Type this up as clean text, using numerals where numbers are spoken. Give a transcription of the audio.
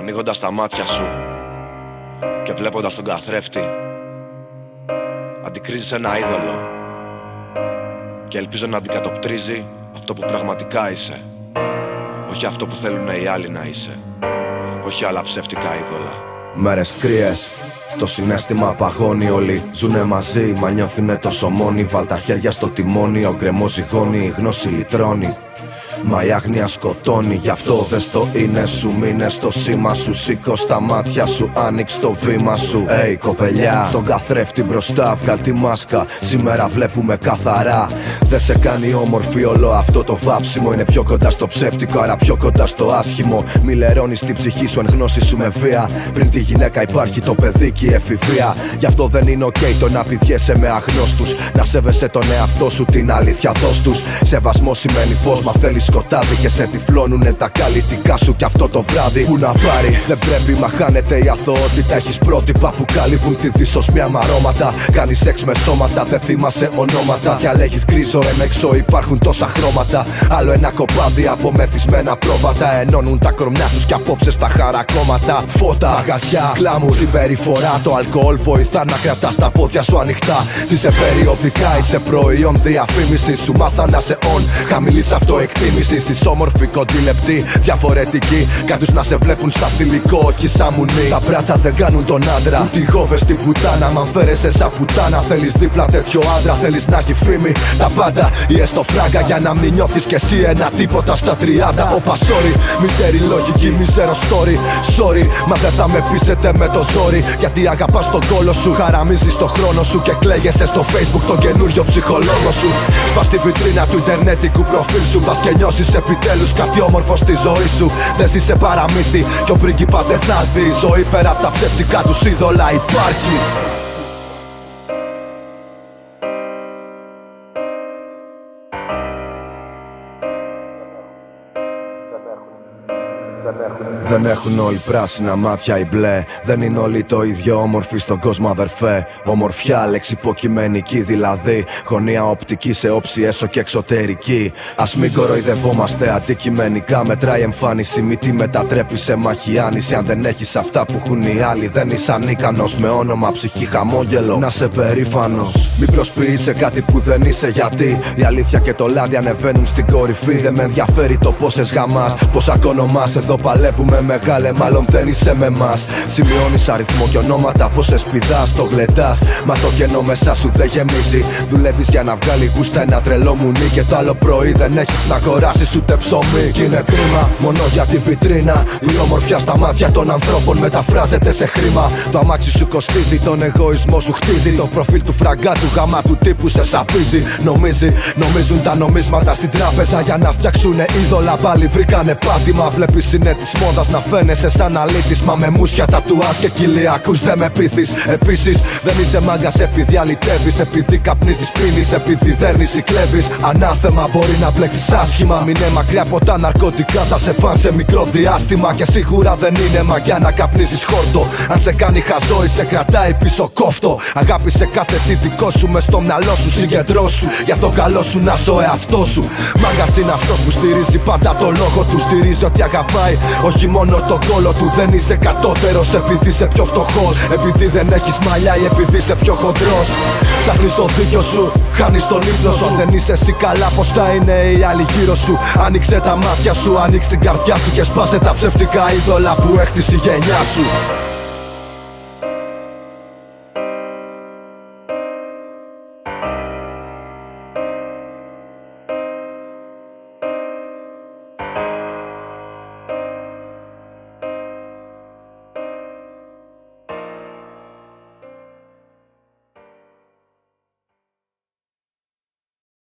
ανοίγοντας τα μάτια σου και βλέποντας τον καθρέφτη, αντικρίζεις ένα είδωλο και ελπίζω να αντικατοπτρίζει αυτό που πραγματικά είσαι, όχι αυτό που θέλουν οι άλλοι να είσαι, όχι άλλα ψεύτικα είδωλα. Μέρες κρύες, το συναίσθημα παγώνει. Όλοι ζουνε μαζί, μα νιώθουνε τόσο μόνοι. Βάλ τα χέρια στο τιμόνι, ο γκρεμός ζυγώνει, η γνώση λυτρώνει. Μα η άγνοια σκοτώνει, γι' αυτό δες το είναι σου. Μείνε στο σήμα σου, σήκω στα μάτια σου, άνοιξ το βήμα σου. Hey, κοπελιά, στον καθρέφτη μπροστά βγάλ τη μάσκα. Σήμερα βλέπουμε καθαρά. Δεν σε κάνει όμορφη όλο αυτό το βάψιμο. Είναι πιο κοντά στο ψεύτικο, άρα πιο κοντά στο άσχημο. Μη λερώνεις την ψυχή σου εν γνώση σου με βία. Πριν τη γυναίκα υπάρχει το παιδί και η εφηβεία. Γι' αυτό δεν είναι ok το να πηδιέσαι με αγνώστους. Να σέβεσαι τον εαυτό σου, την αλήθεια δώσ' τους. Σεβασμό σημαίνει φως, μα θέλει σκοτάδι και σε τυφλώνουνε τα καλλιτικά σου κι αυτό το βράδυ. Πού να πάρει, δεν πρέπει, μα χάνεται η αθωότητα. Έχεις πρότυπα που καλύπτουν τη δυσοσμία με αρώματα. Κάνεις σεξ με σώματα, δεν θυμάσαι ονόματα. Κι αν λέγεις γκρίζο εμεξό υπάρχουν τόσα χρώματα. Άλλο ένα κοπάδι από μεθυσμένα πρόβατα. Ενώνουν τα κορμιά τους κι απόψε στα χαρακόμματα. Φώτα, μαγαζιά, κλάμου, συμπεριφορά. Το αλκοόλ βοηθά να κρατάς τα πόδια σου ανοιχτά. Ζήσε περιοδικά, είσαι προϊόν διαφήμιση. Σου μάθα να σε on, χαμηλής αυτοεκτίμηση. Στις όμορφοι, κοντή, λεπτή, διαφορετική. Κάποιους να σε βλέπουν στα θηλυκό, όχι σαν μουνί. Τα μπράτσα δεν κάνουν τον άντρα, ούτε οι γόβες την πουτάνα. Μ' αν φέρεσαι σαν πουτάνα, θέλεις δίπλα τέτοιο άντρα. Θέλεις να έχει φήμη, τα πάντα ή έστω φράγκα. Για να μην νιώθεις κι εσύ ένα τίποτα στα 30. Όπα sorry, μιζέρι λογική, μιζέρο story. Sorry, μα δεν θα με πείσετε με το ζόρι. Γιατί αγαπάς τον κόλο σου, χαραμίζεις το χρόνο σου. Και κλαίγεσαι στο facebook τον καινούριο ψυχολόγο σου. Σπάς τη βιτρίνα του ιντερνετικού προφίλ σου. Πας και νιώσεις επιτέλους κάτι όμορφο στη ζωή σου. Δεν ζει σε παραμύθι κι ο πρίγκιπας δεν θα έρθει. Η ζωή πέρα απ' τα ψεύτικα τους είδωλα υπάρχει. Δεν έχουν όλοι πράσινα μάτια ή μπλε. Δεν είναι όλοι το ίδιο όμορφοι στον κόσμο, αδερφέ. Ομορφιά, λέξη υποκειμενική δηλαδή. Γωνία οπτική σε όψη έσω και εξωτερική. Ας μην κοροϊδευόμαστε αντικειμενικά. Μετράει εμφάνιση, μη τη μετατρέπει σε μαχιάνιση. Αν δεν έχεις αυτά που έχουν οι άλλοι, δεν είσαι ανίκανος. Με όνομα, ψυχή, χαμόγελο, να σε περήφανος. Μην προσποιείσαι κάτι που δεν είσαι, γιατί η αλήθεια και το λάδι ανεβαίνουν στην κορυφή. Δεν με ενδιαφέρει το πόσες γαμάς, πόσα κονομάς. Εδώ παλεύουμε μεγάλε, μάλλον δεν είσαι με μας. Σημειώνεις αριθμό και ονόματα, πόσες πηδάς, το γλεντάς. Μα το κενό μέσα σου δεν γεμίζει. Δουλεύεις για να βγάλει γούστα ένα τρελό μουνί. Και το άλλο πρωί δεν έχεις να αγοράσεις ούτε ψωμί. Κι είναι κρίμα, μόνο για τη βιτρίνα. Η ομορφιά στα μάτια των ανθρώπων μεταφράζεται σε χρήμα. Το αμάξι σου κοστίζει, τον εγωισμό σου χτίζει. Το προφίλ του φραγκά του γάμα του τύπου σε σαπίζει. Νομίζουν τα νομίσματα στην τράπεζα για να φτιάξουνε είδωλα. Πάλι βρήκανε πάτημα. Βλέπεις είναι της μόδας να φαίνεσαι σαν αλήτης. Μα με μουσια, τατουάζ και κοιλιακούς δεν με πείθεις. Επίσης δεν είσαι μάγκας επειδή αλητεύεις. Επειδή καπνίζεις, πίνεις, επειδή δέρνεις ή κλέβεις. Ανάθεμα, μπορεί να μπλέξεις άσχημα. Μην είναι μακριά από τα ναρκωτικά, θα σε φαν σε μικρό διάστημα. Και σίγουρα δεν είναι μαγιά να καπνίζεις χόρτο. Αν σε κάνει χαζό ή σε κρατάει πίσω κόφτο. Αγάπησε κάθε τι δικό σου μες στο μυαλό σου. Συγκεντρώσου για το καλό σου να ζω εαυτό σου. Μάγκας είναι αυτός που στηρίζει πάντα το λόγο του. Στηρίζει ότι αγαπάει, όχι μόνο το κόλο του. Δεν είσαι κατώτερος επειδή είσαι πιο φτωχός. Επειδή δεν έχεις μαλλιά ή επειδή είσαι πιο χοντρός. Ψάχνεις το δίκιο σου, χάνεις τον ύπνο σου. Αν δεν είσαι εσύ καλά, πως θα είναι οι άλλοι γύρω σου. Άνοιξε τα μάτια σου, άνοιξε την καρδιά σου. Και σπάσε τα ψεύτικα είδωλα που έχτισε η γενιά σου.